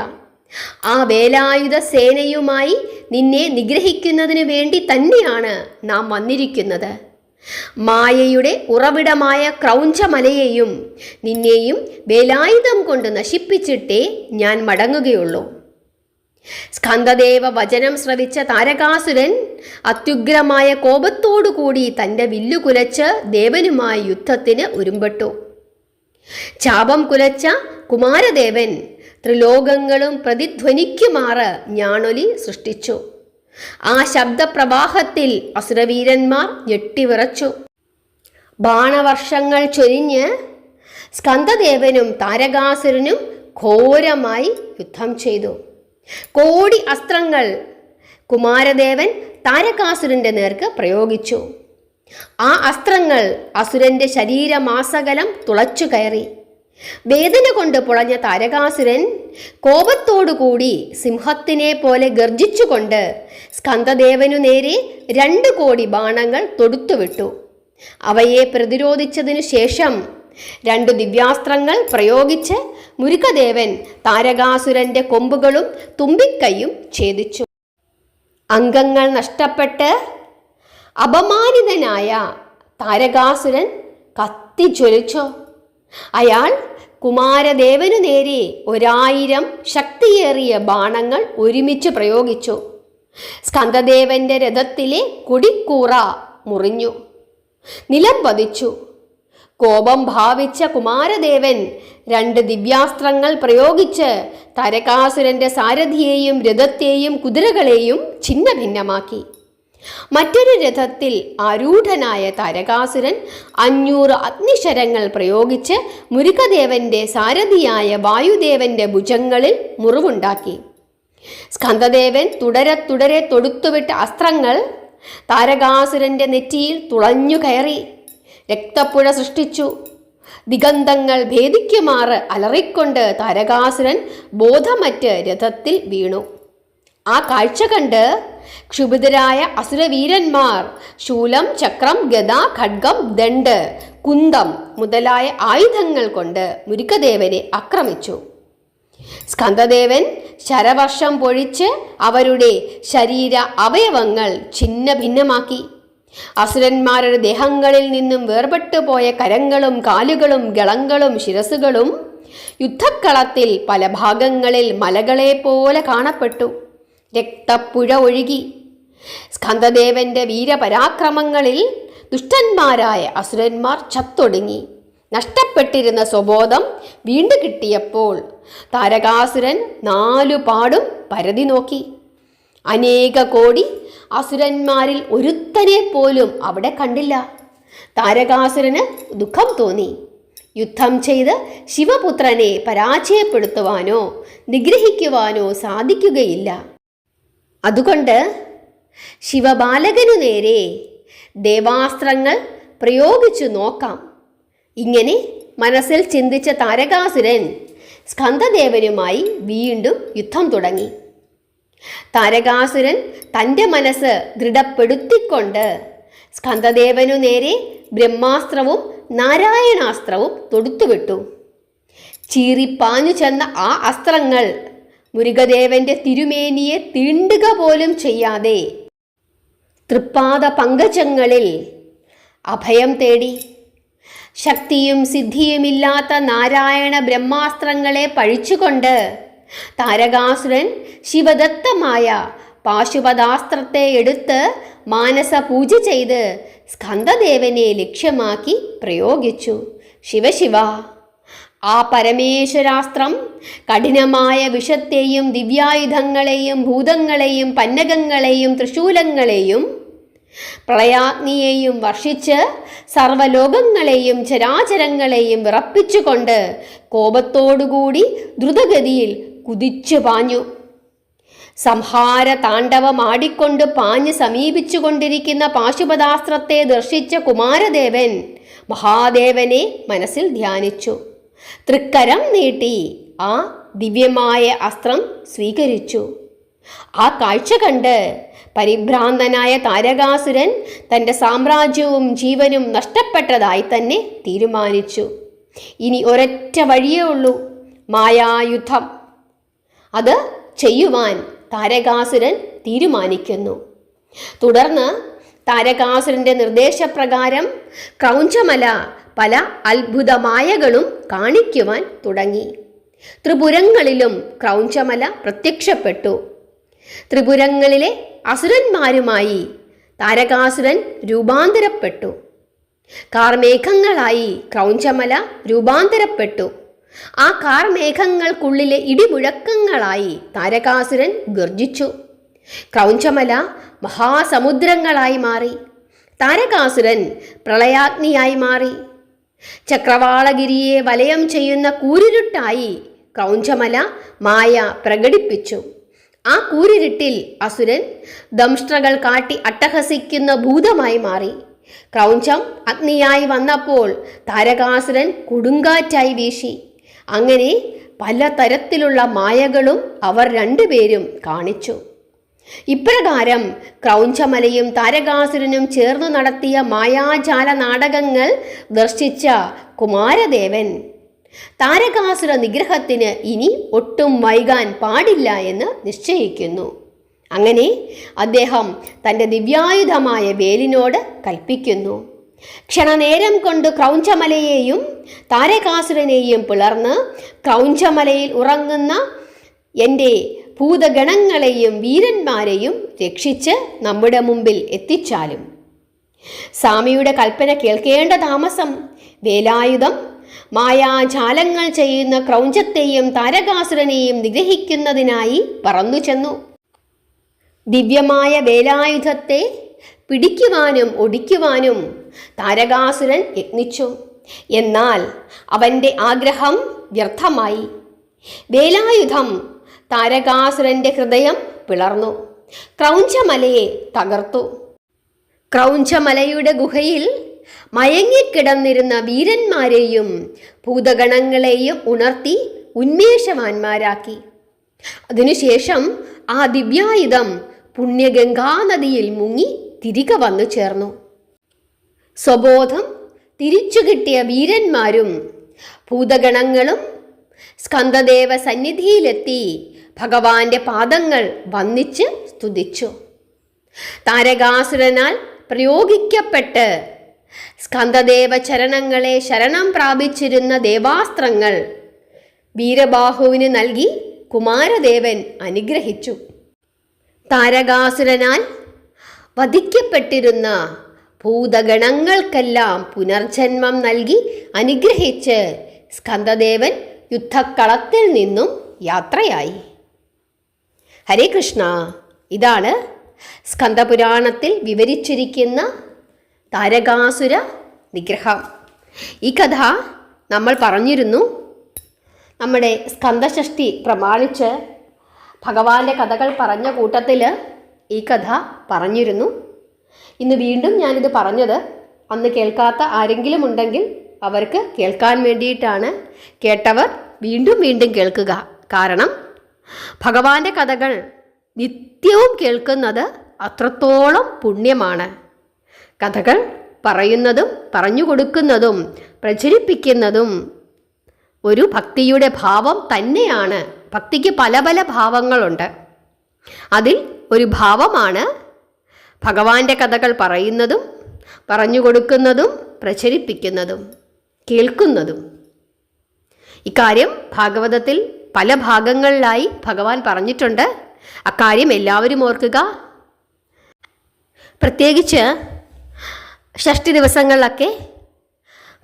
A: ആ വേലായുധ സേനയുമായി നിന്നെ നിഗ്രഹിക്കുന്നതിന് വേണ്ടി തന്നെയാണ് നാം വന്നിരിക്കുന്നത്. മായയുടെ ഉറവിടമായ ക്രൗഞ്ചമലയെയും നിന്നെയും വേലായുധം കൊണ്ട് നശിപ്പിച്ചിട്ടേ ഞാൻ മടങ്ങുകയുള്ളൂ. സ്കന്ദദേവ വചനം ശ്രവിച്ച താരകാസുരൻ അത്യുഗ്രമായ കോപത്തോടുകൂടി തൻ്റെ വില്ലു കുലച്ച് ദേവനുമായി യുദ്ധത്തിന് ഒരുമ്പെട്ടു. ചാപം കുലച്ച കുമാരദേവൻ ത്രിലോകങ്ങളും പ്രതിധ്വനിക്കുമാറ് ഞാണൊലി സൃഷ്ടിച്ചു. ആ ശബ്ദപ്രവാഹത്തിൽ അസുരവീരന്മാർ ഞെട്ടിവിറച്ചു. ബാണവർഷങ്ങൾ ചൊരിഞ്ഞ് സ്കന്ദദേവനും താരകാസുരനും ഘോരമായി യുദ്ധം ചെയ്തു. കോടി അസ്ത്രങ്ങൾ കുമാരദേവൻ താരകാസുരന്റെ നേർക്ക് പ്രയോഗിച്ചു. ആ അസ്ത്രങ്ങൾ അസുരന്റെ ശരീരമാസകലം തുളച്ചു കയറി. വേദന കൊണ്ട് പുളഞ്ഞ താരകാസുരൻ കോപത്തോടുകൂടി സിംഹത്തിനെ പോലെ ഗർജിച്ചുകൊണ്ട് സ്കന്ദദേവനു നേരെ 2 കോടി ബാണങ്ങൾ തൊടുത്തുവിട്ടു. അവയെ പ്രതിരോധിച്ചതിനു ശേഷം 2 ദിവ്യാസ്ത്രങ്ങൾ പ്രയോഗിച്ച് മുരുകദേവൻ താരകാസുരന്റെ കൊമ്പുകളും തുമ്പിക്കൈയും ഛേദിച്ചു. അംഗങ്ങൾ നഷ്ടപ്പെട്ട് അപമാനിതനായ താരകാസുരൻ കത്തിജ്വലിച്ചു. അയാൾ കുമാരദേവനു നേരെ 1000 ശക്തിയേറിയ ബാണങ്ങൾ ഒരുമിച്ച് പ്രയോഗിച്ചു. സ്കന്ദദേവന്റെ രഥത്തിലെ കൊടിക്കൂറ മുറിഞ്ഞു, നിലം പതിച്ചു. കോപം ഭാവിച്ച കുമാരദേവൻ 2 ദിവ്യാസ്ത്രങ്ങൾ പ്രയോഗിച്ച് താരകാസുരന്റെ സാരഥിയെയും രഥത്തെയും കുതിരകളെയും ഛിന്ന ഭിന്നമാക്കി. മറ്റൊരു രഥത്തിൽ ആരൂഢനായ താരകാസുരൻ 500 അഗ്നിശരങ്ങൾ പ്രയോഗിച്ച് മുരുകദേവന്റെ സാരഥിയായ വായുദേവന്റെ ഭുജങ്ങളിൽ മുറിവുണ്ടാക്കി. സ്കന്ദദേവൻ തുടരെ തൊടുത്തുവിട്ട അസ്ത്രങ്ങൾ താരകാസുരന്റെ നെറ്റിയിൽ തുളഞ്ഞു കയറി രക്തപ്പുഴ സൃഷ്ടിച്ചു. ദിഗന്ധങ്ങൾ ഭേദിക്കുമാറ് അലറിക്കൊണ്ട് താരകാസുരൻ ബോധമറ്റ് രഥത്തിൽ വീണു. ആ കാഴ്ച കണ്ട് ക്ഷുഭിതരായ അസുരവീരന്മാർ ശൂലം, ചക്രം, ഗദ, ഖഡ്ഗം, ദണ്ഡ്, കുന്തം മുതലായ ആയുധങ്ങൾ കൊണ്ട് മുരുകദേവനെ ആക്രമിച്ചു. സ്കന്ദദേവൻ ശരവർഷം പൊഴിച്ച് അവരുടെ ശരീര അവയവങ്ങൾ ഛിന്ന ഭിന്നമാക്കി. അസുരന്മാരുടെ ദേഹങ്ങളിൽ നിന്നും വേർപെട്ടു പോയ കരങ്ങളും കാലുകളും ഗളങ്ങളും ശിരസുകളും യുദ്ധക്കളത്തിൽ പല ഭാഗങ്ങളിൽ മലകളെ പോലെ കാണപ്പെട്ടു. രക്തപ്പുഴ ഒഴുകി. സ്കന്ദദേവന്റെ വീരപരാക്രമങ്ങളിൽ ദുഷ്ടന്മാരായ അസുരന്മാർ ചത്തൊടുങ്ങി. നഷ്ടപ്പെട്ടിരുന്ന സ്വബോധം വീണ്ടു കിട്ടിയപ്പോൾ താരകാസുരൻ 4 പാടും പരതി നോക്കി. അനേക കോടി അസുരന്മാരിൽ ഒരുത്തനെ പോലും അവിടെ കണ്ടില്ല. താരകാസുരന് ദുഃഖം തോന്നി. യുദ്ധം ചെയ്ത് ശിവപുത്രനെ പരാജയപ്പെടുത്തുവാനോ നിഗ്രഹിക്കുവാനോ സാധിക്കുകയില്ല. അതുകൊണ്ട് ശിവബാലകനു നേരെ ദേവാസ്ത്രങ്ങൾ പ്രയോഗിച്ചു നോക്കാം. ഇങ്ങനെ മനസ്സിൽ ചിന്തിച്ച താരകാസുരൻ സ്കന്ദദേവനുമായി വീണ്ടും യുദ്ധം തുടങ്ങി. താരകാസുരൻ തൻ്റെ മനസ്സ് ദൃഢപ്പെടുത്തിക്കൊണ്ട് സ്കന്ദദേവനു നേരെ ബ്രഹ്മാസ്ത്രവും നാരായണാസ്ത്രവും തൊടുത്തുവിട്ടു. ചീറിപ്പാഞ്ഞു ചെന്ന ആ അസ്ത്രങ്ങൾ മുരുകദേവന്റെ തിരുമേനിയെ തീണ്ടുക പോലും ചെയ്യാതെ തൃപ്പാദ പങ്കജങ്ങളിൽ അഭയം തേടി. ശക്തിയും സിദ്ധിയുമില്ലാത്ത നാരായണ ബ്രഹ്മാസ്ത്രങ്ങളെ പഴിച്ചുകൊണ്ട് താരകാസുരൻ ശിവദത്തമായ പാശുപതാസ്ത്രത്തെ എടുത്ത് മാനസ പൂജ ചെയ്ത് സ്കന്ദദേവനെ ലക്ഷ്യമാക്കി പ്രയോഗിച്ചു. ശിവശിവ! ആ പരമേശ്വരാസ്ത്രം കഠിനമായ വിഷത്തെയും ദിവ്യായുധങ്ങളെയും ഭൂതങ്ങളെയും പന്നകങ്ങളെയും തൃശൂലങ്ങളെയും പ്രളയാഗ്നിയെയും വർഷിച്ച് സർവലോകങ്ങളെയും ചരാചരങ്ങളെയും വിറപ്പിച്ചുകൊണ്ട് കോപത്തോടുകൂടി ദ്രുതഗതിയിൽ കുതിച്ചു പാഞ്ഞു. സംഹാര താണ്ഡവമാടിക്കൊണ്ട് പാഞ്ഞ് സമീപിച്ചുകൊണ്ടിരിക്കുന്ന പാശുപതാസ്ത്രത്തെ ദർശിച്ച കുമാരദേവൻ മഹാദേവനെ മനസ്സിൽ ധ്യാനിച്ചു. തൃക്കരം നീട്ടി ആ ദിവ്യമായ അസ്ത്രം സ്വീകരിച്ചു. ആ കാഴ്ച കണ്ട് പരിഭ്രാന്തനായ താരകാസുരൻ തൻ്റെ സാമ്രാജ്യവും ജീവനും നഷ്ടപ്പെട്ടതായി തന്നെ തീരുമാനിച്ചു. ഇനി ഒരൊറ്റ വഴിയേ ഉള്ളൂ, മായായുദ്ധം. അത് ചെയ്യുവാൻ താരകാസുരൻ തീരുമാനിക്കുന്നു. തുടർന്ന് താരകാസുരൻ്റെ നിർദ്ദേശപ്രകാരം ക്രൗഞ്ചമല പല അത്ഭുതമായകളും കാണിക്കുവാൻ തുടങ്ങി. ത്രിപുരങ്ങളിലും ക്രൗഞ്ചമല പ്രത്യക്ഷപ്പെട്ടു. ത്രിപുരങ്ങളിലെ അസുരന്മാരുമായി താരകാസുരൻ രൂപാന്തരപ്പെട്ടു. കാർമേഘങ്ങളായി ക്രൗഞ്ചമല രൂപാന്തരപ്പെട്ടു. ആ കാർമേഘങ്ങൾക്കുള്ളിലെ ഇടിമുഴക്കങ്ങളായി താരകാസുരൻ ഗർജിച്ചു. ക്രൗഞ്ചമല മഹാസമുദ്രങ്ങളായി മാറി. താരകാസുരൻ പ്രളയാഗ്നിയായി മാറി. ചക്രവാളഗിരിയെ വലയം ചെയ്യുന്ന കൂരിരുട്ടായി ക്രൗഞ്ചമല മായ പ്രകടിപ്പിച്ചു. ആ കൂരിരുട്ടിൽ അസുരൻ ദംഷ്ട്രകൾ കാട്ടി അട്ടഹസിക്കുന്ന ഭൂതമായി മാറി. ക്രൗഞ്ചം അഗ്നിയായി വന്നപ്പോൾ താരകാസുരൻ കൊടുങ്കാറ്റായി വീശി. അങ്ങനെ പലതരത്തിലുള്ള മായകളും അവർ രണ്ടുപേരും കാണിച്ചു. ഇപ്രകാരം ക്രൗഞ്ചമലയും താരകാസുരനും ചേർന്നു നടത്തിയ മായാജാല നാടകങ്ങൾ ദർശിച്ച കുമാരദേവൻ താരകാസുര നിഗ്രഹത്തിന് ഇനി ഒട്ടും വൈകാൻ പാടില്ല എന്ന് നിശ്ചയിക്കുന്നു. അങ്ങനെ അദ്ദേഹം തൻ്റെ ദിവ്യായുധമായ വേലിനോട് കൽപ്പിക്കുന്നു. ക്ഷണനേരം കൊണ്ട് ക്രൗഞ്ചമലയെയും താരകാസുരനെയും പിളർന്ന് ക്രൗഞ്ചമലയിൽ ഉറങ്ങുന്ന എൻ്റെ ഭൂതഗണങ്ങളെയും വീരന്മാരെയും രക്ഷിച്ച് നമ്മുടെ മുമ്പിൽ എത്തിച്ചാലും. സ്വാമിയുടെ കൽപ്പന കേൾക്കേണ്ട താമസം വേലായുധം മായാജാലങ്ങൾ ചെയ്യുന്ന ക്രൗഞ്ചത്തെയും താരകാസുരനെയും നിഗ്രഹിക്കുന്നതിനായി പറന്നു ചെന്നു. ദിവ്യമായ വേലായുധത്തെ പിടിക്കുവാനും ഒടിക്കുവാനും താരകാസുരൻ യത്നിച്ചു. എന്നാൽ അവൻ്റെ ആഗ്രഹം വ്യർത്ഥമായി. വേലായുധം താരകാസുരൻ്റെ ഹൃദയം പിളർന്നു, ക്രൗഞ്ചമലയെ തകർത്തു. ക്രൗഞ്ചമലയുടെ ഗുഹയിൽ മയങ്ങിക്കിടന്നിരുന്ന വീരന്മാരെയും ഭൂതഗണങ്ങളെയും ഉണർത്തി ഉന്മേഷവാന്മാരാക്കി. അതിനുശേഷം ആ ദിവ്യായുധം പുണ്യഗംഗാനദിയിൽ മുങ്ങി തിരികെ വന്നു ചേർന്നു. സ്വബോധം തിരിച്ചു കിട്ടിയ വീരന്മാരും ഭൂതഗണങ്ങളും സ്കന്ദദേവ സന്നിധിയിലെത്തി ഭഗവാന്റെ പാദങ്ങൾ വന്ദിച്ച് സ്തുതിച്ചു. താരകാസുരനാൽ പ്രയോഗിക്കപ്പെട്ട് സ്കന്ദദേവ ചരണങ്ങളെ ശരണം പ്രാപിച്ചിരുന്ന ദേവാസ്ത്രങ്ങൾ വീരബാഹുവിന് നൽകി കുമാരദേവൻ അനുഗ്രഹിച്ചു. താരകാസുരനാൽ വധിക്കപ്പെട്ടിരുന്ന ഭൂതഗണങ്ങൾക്കെല്ലാം പുനർജന്മം നൽകി അനുഗ്രഹിച്ച് സ്കന്ദദേവൻ യുദ്ധക്കളത്തിൽ നിന്നും യാത്രയായി. ഹരേ കൃഷ്ണ. ഇതാണ് സ്കന്ദപുരാണത്തിൽ വിവരിച്ചിരിക്കുന്ന താരകാസുര നിഗ്രഹം. ഈ കഥ നമ്മൾ പറഞ്ഞിരുന്നു. നമ്മുടെ സ്കന്ദഷഷ്ഠി പ്രമാണിച്ച് ഭഗവാന്റെ കഥകൾ പറഞ്ഞ കൂട്ടത്തിൽ ഈ കഥ പറഞ്ഞിരുന്നു. ഇന്ന് വീണ്ടും ഞാനിത് പറഞ്ഞത് അന്ന് കേൾക്കാത്ത ആരെങ്കിലും ഉണ്ടെങ്കിൽ അവർക്ക് കേൾക്കാൻ വേണ്ടിയിട്ടാണ്. കേട്ടവർ വീണ്ടും വീണ്ടും കേൾക്കുക. കാരണം ഭഗവാന്റെ കഥകൾ നിത്യവും കേൾക്കുന്നത് അത്രത്തോളം പുണ്യമാണ്. കഥകൾ പറയുന്നതും പറഞ്ഞു കൊടുക്കുന്നതും പ്രചരിപ്പിക്കുന്നതും ഒരു ഭക്തിയുടെ ഭാവം തന്നെയാണ്. ഭക്തിക്ക് പല പല ഭാവങ്ങളുണ്ട്. അതിൽ ഒരു ഭാവമാണ് ഭഗവാന്റെ കഥകൾ പറയുന്നതും പറഞ്ഞു കൊടുക്കുന്നതും പ്രചരിപ്പിക്കുന്നതും കേൾക്കുന്നതും. ഇക്കാര്യം ഭാഗവതത്തിൽ പല ഭാഗങ്ങളിലായി ഭഗവാൻ പറഞ്ഞിട്ടുണ്ട്. അക്കാര്യം എല്ലാവരും ഓർക്കുക. പ്രത്യേകിച്ച് ഷഷ്ഠി ദിവസങ്ങളിലൊക്കെ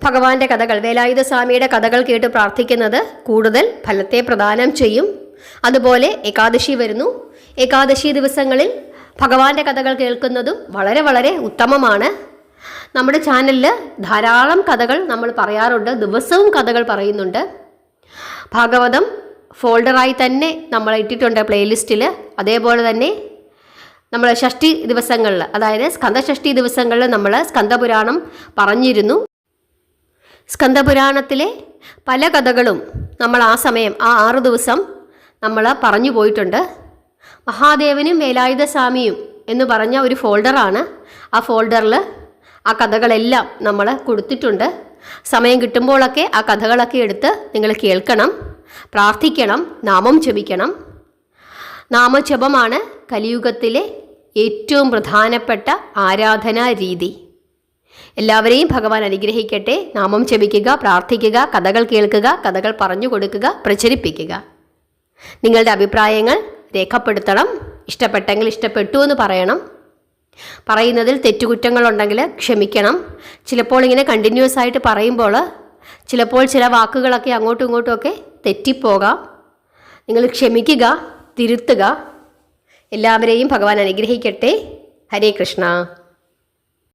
A: ഭഗവാന്റെ കഥകൾ, വേലായുധ സ്വാമിയുടെ കഥകൾ കേട്ട് പ്രാർത്ഥിക്കുന്നത് കൂടുതൽ ഫലത്തെ പ്രദാനം ചെയ്യും. അതുപോലെ ഏകാദശി വരുന്നു. ഏകാദശി ദിവസങ്ങളിൽ ഭഗവാന്റെ കഥകൾ കേൾക്കുന്നതും വളരെ വളരെ ഉത്തമമാണ്. നമ്മുടെ ചാനലിൽ ധാരാളം കഥകൾ നമ്മൾ പറയാറുണ്ട്. ദിവസവും കഥകൾ പറയുന്നുണ്ട്. ഭാഗവതം ഫോൾഡറായി തന്നെ നമ്മൾ ഇട്ടിട്ടുണ്ട് പ്ലേലിസ്റ്റിൽ. അതേപോലെ തന്നെ നമ്മൾ ഷഷ്ഠി ദിവസങ്ങളിൽ, അതായത് സ്കന്ദഷഷ്ഠി ദിവസങ്ങളിൽ നമ്മൾ സ്കന്ദപുരാണം പറഞ്ഞിരുന്നു. സ്കന്ദപുരാണത്തിലെ പല കഥകളും നമ്മൾ ആ സമയം, ആ 6 ദിവസം നമ്മൾ പറഞ്ഞു പോയിട്ടുണ്ട്. മഹാദേവനും വേലായുധ സ്വാമിയും എന്ന് പറഞ്ഞ ഒരു ഫോൾഡറാണ്. ആ ഫോൾഡറിൽ ആ കഥകളെല്ലാം നമ്മൾ കൊടുത്തിട്ടുണ്ട്. സമയം കിട്ടുമ്പോഴൊക്കെ ആ കഥകളൊക്കെ എടുത്ത് നിങ്ങൾ കേൾക്കണം, പ്രാർത്ഥിക്കണം, നാമം ജപിക്കണം. നാമജപമാണ് കലിയുഗത്തിലെ ഏറ്റവും പ്രധാനപ്പെട്ട ആരാധനാ രീതി. എല്ലാവരെയും ഭഗവാൻ അനുഗ്രഹിക്കട്ടെ. നാമം ജപിക്കുക, പ്രാർത്ഥിക്കുക, കഥകൾ കേൾക്കുക, കഥകൾ പറഞ്ഞു കൊടുക്കുക, പ്രചരിപ്പിക്കുക. നിങ്ങളുടെ അഭിപ്രായങ്ങൾ രേഖപ്പെടുത്തണം. ഇഷ്ടപ്പെട്ടെങ്കിൽ ഇഷ്ടപ്പെട്ടു എന്ന് പറയണം. പറയുന്നതിൽ തെറ്റുകുറ്റങ്ങളുണ്ടെങ്കിൽ ക്ഷമിക്കണം. ചിലപ്പോൾ ഇങ്ങനെ കണ്ടിന്യൂസ് ആയിട്ട് പറയുമ്പോൾ ചിലപ്പോൾ ചില വാക്കുകളൊക്കെ അങ്ങോട്ടും ഇങ്ങോട്ടുമൊക്കെ തെറ്റിപ്പോകാം. നിങ്ങൾ ക്ഷമിക്കുക, തിരുത്തുക. എല്ലാവരെയും ഭഗവാൻ അനുഗ്രഹിക്കട്ടെ. ഹരേ കൃഷ്ണ.